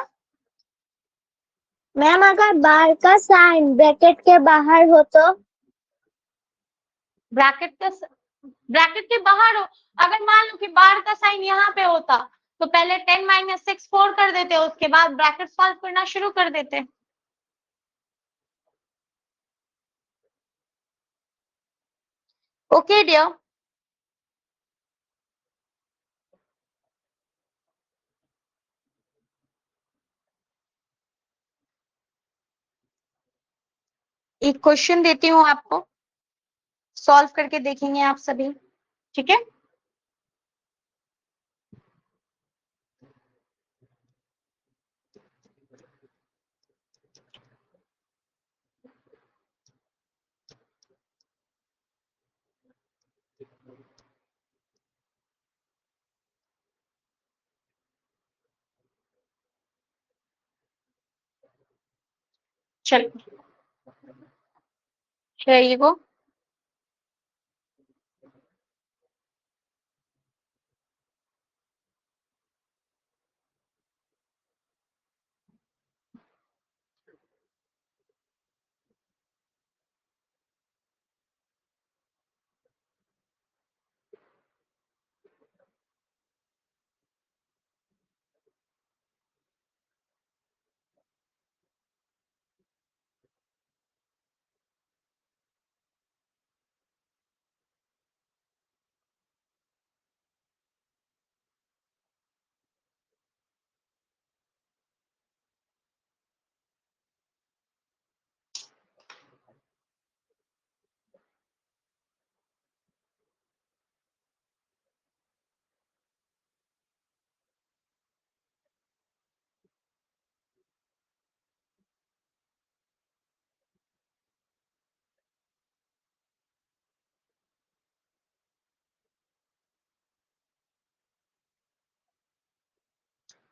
मैम अगर बाहर का साइन ब्रैकेट के बाहर हो तो? ब्रैकेट के बाहर हो, अगर मान लो कि बाहर का साइन यहाँ पे होता, तो पहले 10 माइनस 6 4 कर देते, उसके बाद ब्रैकेट सॉल्व करना शुरू कर देते। Okay dear. एक क्वेश्चन देती हूँ आपको, सॉल्व करके देखेंगे आप सभी, ठीक है? चलो, ये वो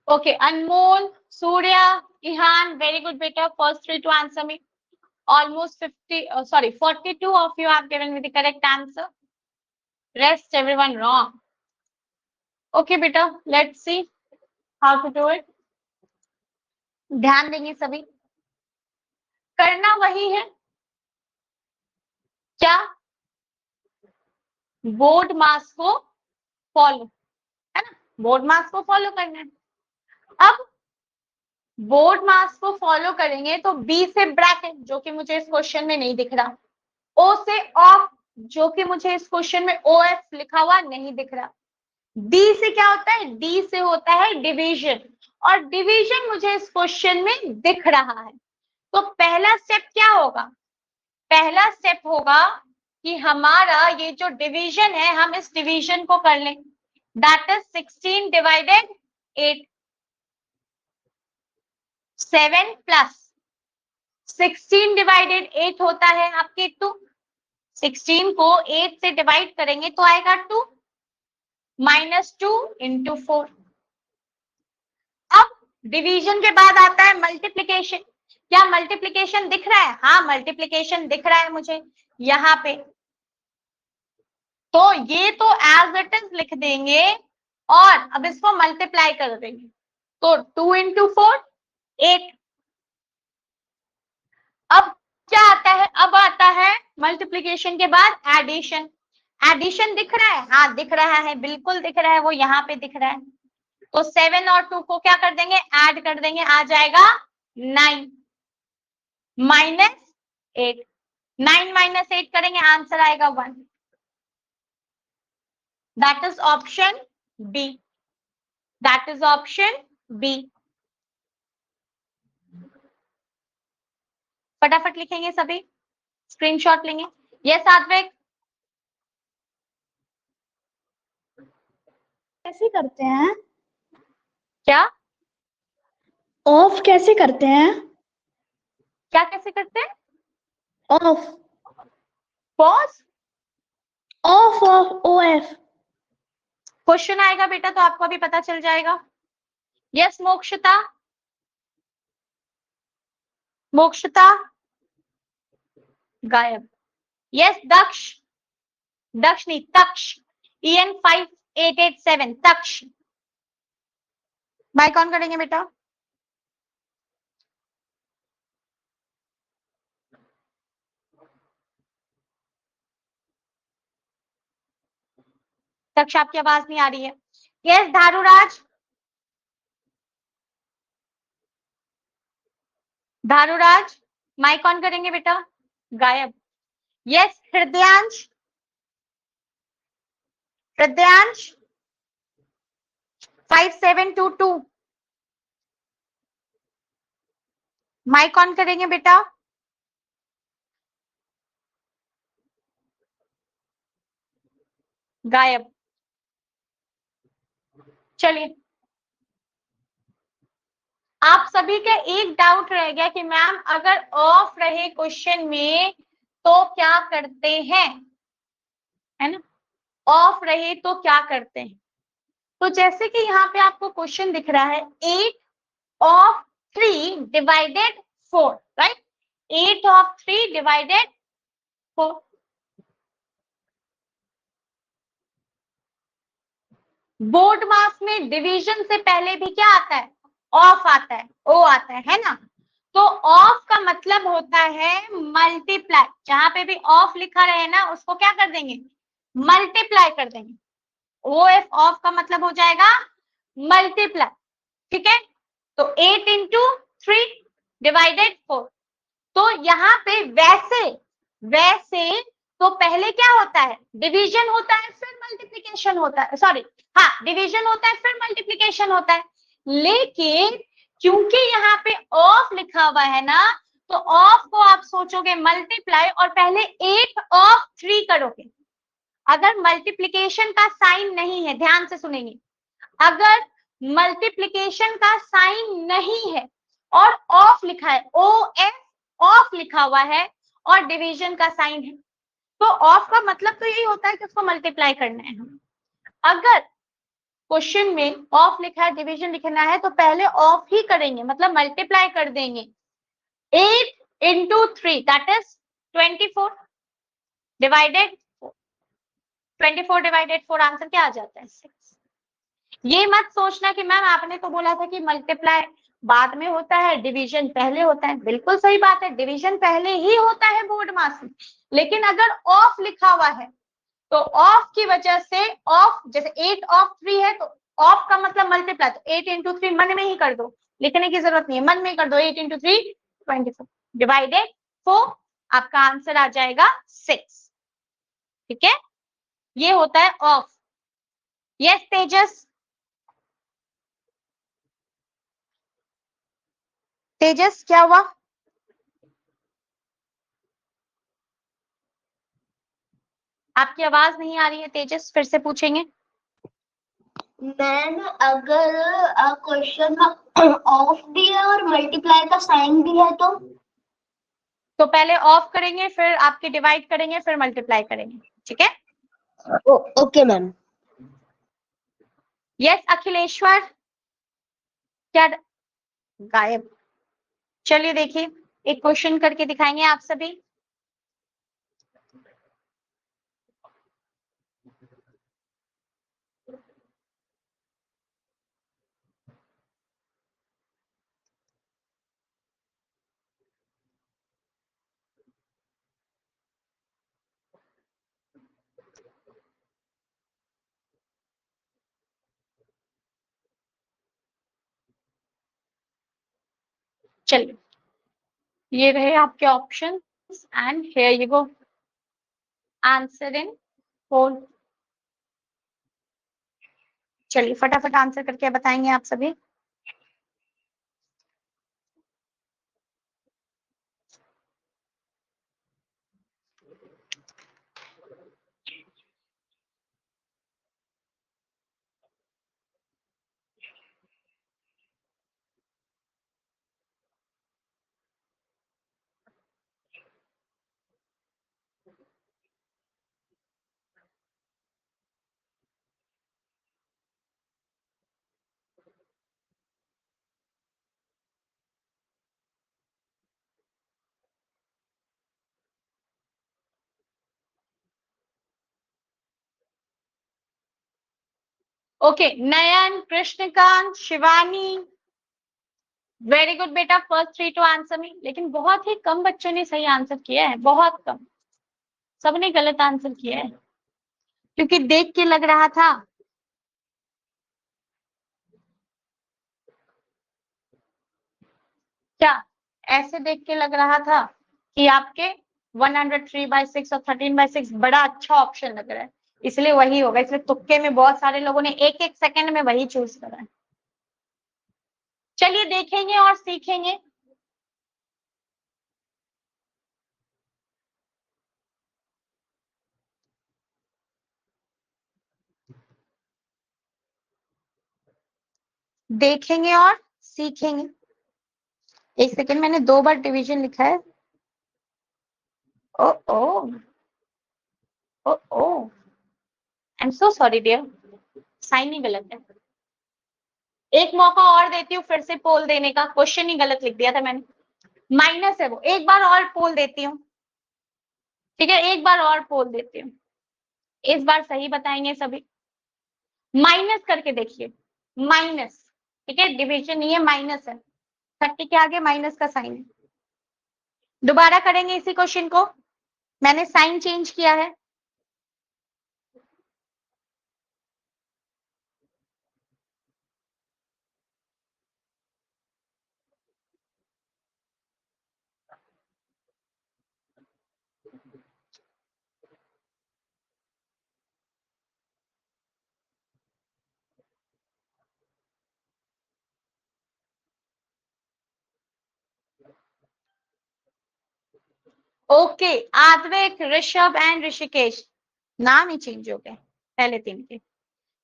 Okay, Anmol, Surya, Ihan, very good beta. First three to answer me. Almost 42 of you have given me the correct answer. Rest everyone wrong. Okay beta, let's see how to do it. ध्यान देंगे सभी, करना वही है क्या, board मास को follow, है ना, बोर्ड मास को फॉलो करना है। अब बोर्ड मास को फॉलो करेंगे तो बी से ब्रैकेट जो कि मुझे इस क्वेश्चन में नहीं दिख रहा, ओ से ऑफ जो कि मुझे इस क्वेश्चन में ओ एफ लिखा हुआ नहीं दिख रहा, डी से क्या होता है, डी से होता है डिवीजन, और डिवीजन मुझे इस क्वेश्चन में दिख रहा है। तो पहला स्टेप क्या होगा, पहला स्टेप होगा कि हमारा ये जो डिवीजन है हम इस डिवीजन को कर लें, that is 16 divided 8, 7 plus 16 divided 8 होता है आपके 2, 16 को 8 से डिवाइड करेंगे तो आएगा 2, माइनस 2 इंटू 4। अब डिवीजन के बाद आता है मल्टीप्लीकेशन। क्या मल्टीप्लीकेशन दिख रहा है, हाँ मल्टीप्लीकेशन दिख रहा है मुझे यहाँ पे, तो ये तो एज इट इज लिख देंगे और अब इसको मल्टीप्लाई कर देंगे, तो 2 इंटू 4 8। अब क्या आता है, अब आता है मल्टीप्लीकेशन के बाद एडिशन। एडिशन दिख रहा है, हाँ दिख रहा है, बिल्कुल दिख रहा है, वो यहाँ पे दिख रहा है। तो 7 और 2 को क्या कर देंगे, ऐड कर देंगे, आ जाएगा 9 माइनस 8, 9 माइनस 8 करेंगे आंसर आएगा 1, that is option B, that is option B. फटाफट लिखेंगे सभी, स्क्रीनशॉट लेंगे। यस सात्विक, कैसे करते हैं, क्या ऑफ कैसे करते हैं, क्या कैसे करते हैं, of pause of of O F. Question आएगा बेटा तो आपको अभी पता चल जाएगा। यस मोक्षता, मोक्षता गायब। यस दक्ष, दक्ष नहीं Taksh, EN 5887 Taksh, mic on करेंगे बेटा। तक्ष आपकी आवाज नहीं आ रही है। Yes Dharuraj, Dharuraj mic on करेंगे बेटा, गायब। Yes Hridyansh, Hridyansh 5722 mic on करेंगे बेटा, गायब। चलिए आप सभी का एक डाउट रह गया कि मैम अगर ऑफ रहे क्वेश्चन में तो क्या करते हैं, है ना, ऑफ रहे तो क्या करते हैं। तो जैसे कि यहाँ पे आपको क्वेश्चन दिख रहा है 8 of 3 divided 4, right, 8 of 3 divided 4। BODMAS में डिवीजन से पहले भी क्या आता है, ऑफ आता है, ओ आता है ना। तो ऑफ का मतलब होता है मल्टीप्लाई, जहां पे भी ऑफ लिखा रहे ना उसको क्या कर देंगे, मल्टीप्लाई कर देंगे। ओ एफ ऑफ का मतलब हो जाएगा मल्टीप्लाई, ठीक है। तो 8 इंटू 3 डिवाइडेड 4। तो यहाँ पे वैसे वैसे तो पहले क्या होता है, डिवीजन होता है फिर मल्टीप्लिकेशन होता है, सॉरी हाँ डिवीजन होता है फिर मल्टीप्लिकेशन होता है, लेकिन क्योंकि यहाँ पे ऑफ लिखा हुआ है ना तो ऑफ को आप सोचोगे मल्टीप्लाई और पहले 8 ऑफ 3 करोगे। अगर मल्टीप्लिकेशन का साइन नहीं है, ध्यान से सुनेंगे, अगर मल्टीप्लिकेशन का साइन नहीं है और ऑफ लिखा है, ओ एफ ऑफ लिखा हुआ है और डिवीजन का साइन है, तो ऑफ का मतलब तो यही होता है कि उसको मल्टीप्लाई करना है हम। अगर क्वेश्चन में ऑफ लिखा है, डिवीजन लिखना है, तो पहले ऑफ ही करेंगे, मतलब मल्टीप्लाई कर देंगे। 8 into 3 that is 24 divided 24 divided 4 answer क्या आ जाता है 6। ये मत सोचना कि मैम आपने तो बोला था कि मल्टीप्लाई बाद में होता है, डिवीजन पहले होता है। बिल्कुल सही बात है, डिवीजन पहले ही होता है बोर्ड मास में, लेकिन अगर ऑफ लिखा हुआ है तो ऑफ की वजह से, ऑफ जैसे 8 ऑफ 3 है तो ऑफ का मतलब मल्टीप्लाई, तो 8 into 3 मन में ही कर दो, लिखने की जरूरत नहीं है, मन में ही कर दो। 8 into 3 24 डिवाइडेड 4, आपका आंसर आ जाएगा 6। ठीक है, ये होता है ऑफ। यस तेजस, तेजस क्या हुआ? आपकी आवाज नहीं आ रही है तेजस, फिर से पूछेंगे। मैम अगर क्वेश्चन में ऑफ भी है और मल्टीप्लाई का साइन भी है तो पहले ऑफ करेंगे, फिर आपके डिवाइड करेंगे, फिर मल्टीप्लाई करेंगे। ठीक है, ओके मैम। यस अखिलेश्वर, क्या गायब? चलिए देखिए, एक क्वेश्चन करके दिखाएंगे आप सभी। चलिए, ये रहे आपके option and here you go, answer in whole. चलिए फटाफट आंसर करके बताएंगे आप सभी। Okay, Nayan, Krishnakant, Shivani, very good बेटा, फर्स्ट 3 टू आंसर मी। लेकिन बहुत ही कम बच्चों ने सही आंसर किया है, बहुत कम, सबने गलत आंसर किया है, क्योंकि देख के लग रहा था। क्या ऐसे देख के लग रहा था कि आपके 103/6 और 13/6 बड़ा अच्छा ऑप्शन लग रहा है, इसलिए वही होगा। इसलिए तुक्के में बहुत सारे लोगों ने एक एक सेकंड में वही चूज करा है। चलिए देखेंगे और सीखेंगे। देखेंगे और सीखेंगे। एक सेकंड, मैंने 2 बार डिवीजन लिखा है। Oh oh oh oh, I am so sorry dear, sign ही गलत है। एक मौका और देती हूँ फिर से पोल देने का, क्वेश्चन ही गलत लिख दिया था मैंने, माइनस है वो। एक बार और पोल देती हूँ, ठीक है, एक बार और पोल देती हूँ, इस बार सही बताएंगे सभी। माइनस करके देखिए, माइनस, ठीक है, डिवीजन नहीं है, माइनस है, 30 के आगे माइनस का साइन है। दोबारा करेंगे इसी क्वेश्चन को, मैंने साइन चेंज किया है। ओके, आद्विक, ऋषभ एंड ऋषिकेश, नाम ही चेंज हो गए पहले 3 के।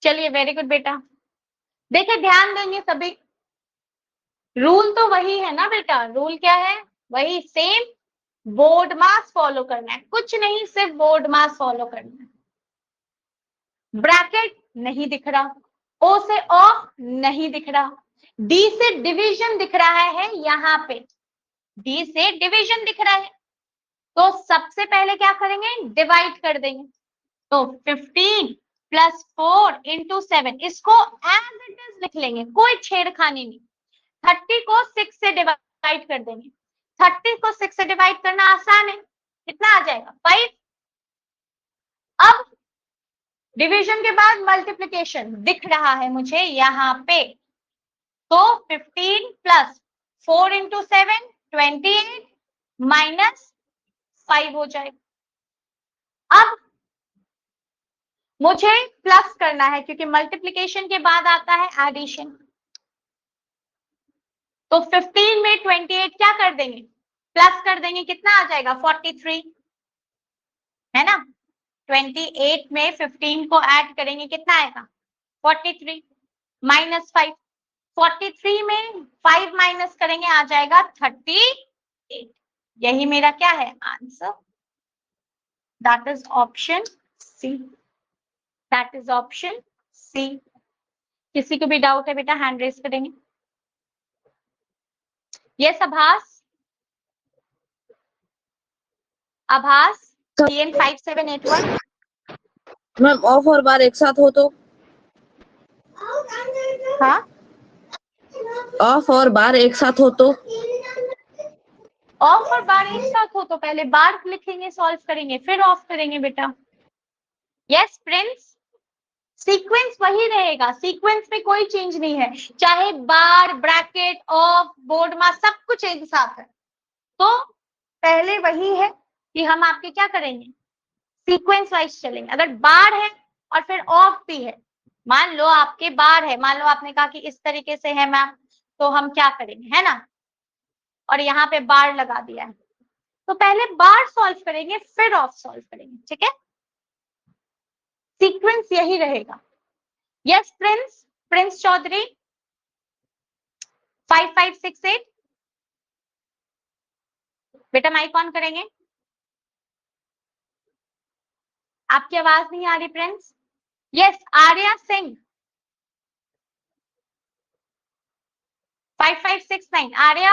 चलिए वेरी गुड बेटा। देखिए ध्यान देंगे सभी, रूल तो वही है ना बेटा, रूल क्या है, वही सेम, बोर्ड मास फॉलो करना है, कुछ नहीं, सिर्फ बोर्ड मास फॉलो करना है। ब्रैकेट नहीं दिख रहा, ओ से ऑफ नहीं दिख रहा, डी से डिवीजन दिख रहा है, यहाँ पे डी से डिवीजन दिख रहा है, तो सबसे पहले क्या करेंगे, डिवाइड कर देंगे। तो 15 प्लस 4 इंटू 7, इसको एज इट इज लिख लेंगे, कोई छेड़खानी नहीं। 30 को 6 से डिवाइड कर देंगे, 30 को 6 से डिवाइड करना आसान है, कितना आ जाएगा 5। अब डिवीजन के बाद मल्टीप्लिकेशन दिख रहा है मुझे यहाँ पे, तो 15 प्लस 4 इंटू 7 28 माइनस 5 हो जाएगा। अब मुझे प्लस करना है क्योंकि मल्टीप्लिकेशन के बाद आता है एडिशन, तो 15 में 28 क्या कर देंगे, प्लस कर देंगे, कितना आ जाएगा 43, है ना। 28 में 15 को ऐड करेंगे, कितना आएगा 43 माइनस 5, 43 में 5 माइनस करेंगे आ जाएगा 38। यही मेरा क्या है answer, that is option C, that is option C. किसी को भी डाउट है बेटा हैंड रेज करेंगे। यस आभास, आभास TN 5781। मैम ऑफ और बार एक साथ हो तो? हाँ, ऑफ और बार एक साथ हो तो? ऑफ और बार एक साथ हो तो पहले बार लिखेंगे, सॉल्व करेंगे, फिर ऑफ करेंगे बेटा। यस प्रिंस, सीक्वेंस वही रहेगा, सीक्वेंस में कोई चेंज नहीं है, चाहे बार, ब्रैकेट, ऑफ, बोर्ड मास सब कुछ एक साथ है। तो पहले वही है कि हम आपके क्या करेंगे, सीक्वेंस वाइज चलेंगे। अगर बार है और फिर ऑफ भी है, मान लो आपके बार है, मान लो आपने कहा कि इस तरीके से है मैम, तो हम क्या करेंगे, है ना, और यहाँ पे बार लगा दिया है, तो पहले बार सॉल्व करेंगे फिर ऑफ सॉल्व करेंगे, ठीक है, सीक्वेंस यही रहेगा। यस प्रिंस, प्रिंस चौधरी 5568, बेटा माइक ऑन करेंगे, आपकी आवाज नहीं आ रही Prince. Yes Arya Singh 5569, Arya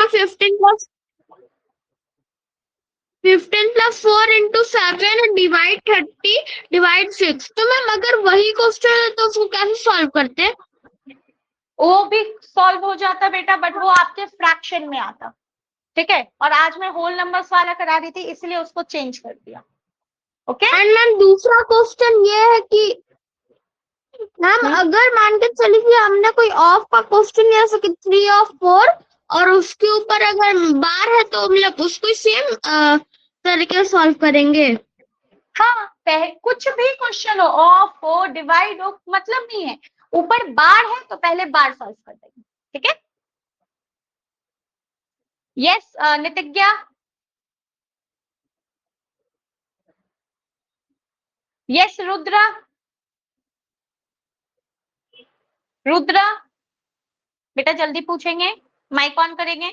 15 plus 4 into 7 divide 30 divide 6। तो मैम अगर वही क्वेश्चन है तो उसको कैसे सॉल्व करते हैं? वो भी सॉल्व हो जाता बेटा, बट वो आपके फ्रैक्शन में आता, ठीक है, और आज मैं होल नंबर्स वाला करा रही थी इसलिए उसको चेंज कर दिया। ओके एंड मैम दूसरा क्वेश्चन ये है कि मैम अगर मान के चलिए कि हमने कोई ऑफ का क्वेश्चन लिया, सके 3 ऑफ 4, और उसके ऊपर अगर बार है तो मतलब उसको सेम तरीके से सॉल्व करेंगे। हाँ, कुछ भी क्वेश्चन हो, ऑफ हो, डिवाइड हो, मतलब नहीं है, ऊपर बार है तो पहले बार सॉल्व कर देंगे, ठीक है। यस नितिज्ञा, यस रुद्रा, रुद्रा बेटा जल्दी पूछेंगे, माइक ऑन करेंगे,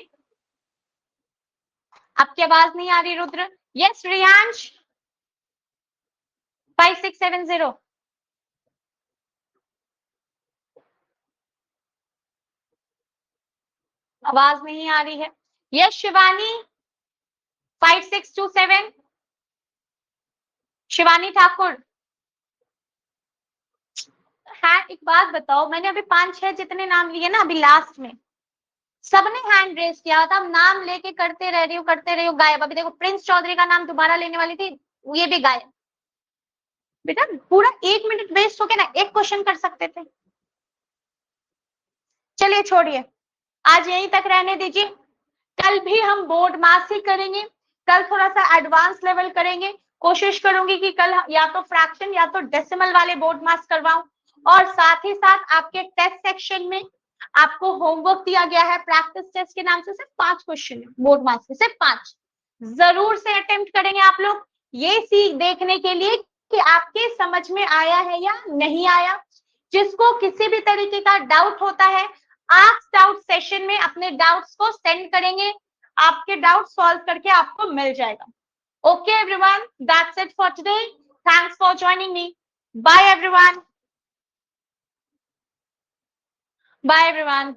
आपकी आवाज नहीं आ रही रुद्र। यस रियांश 5670, आवाज नहीं आ रही है। यस शिवानी 5627, शिवानी ठाकुर। हाँ एक बात बताओ, मैंने अभी 5-6 जितने नाम लिए ना अभी लास्ट में, सबने हैंड रेज किया था, नाम लेके करते रह रही हो, गायब। अभी देखो प्रिंस चौधरी का नाम दोबारा लेने वाली थी, ये भी गायब। बेटा पूरा 1 मिनट वेस्ट हो गया ना, एक क्वेश्चन कर सकते थे। चलिए छोड़िए, आज यहीं तक रहने दीजिए, कल भी हम बोर्ड मास ही करेंगे, कल थोड़ा सा एडवांस लेवल करेंगे। कोशिश करूंगी कि कल या तो फ्रैक्शन या तो डेसिमल वाले बोर्ड मास करवाऊं, और साथ ही साथ आपके टेस्ट सेक्शन में आपको होमवर्क दिया गया है प्रैक्टिस टेस्ट के नाम से, सिर्फ 5 क्वेश्चन है बोर्ड मास के, सिर्फ 5 जरूर से अटेम्प्ट करेंगे आप लोग, ये सीख देखने के लिए कि आपके समझ में आया है या नहीं आया। जिसको किसी भी तरीके का डाउट होता है, आस्क डाउट सेशन में अपने डाउट्स को सेंड करेंगे, आपके डाउट सॉल्व करके आपको मिल जाएगा। Okay everyone, that's it for today, thanks for joining me, bye everyone. Bye everyone.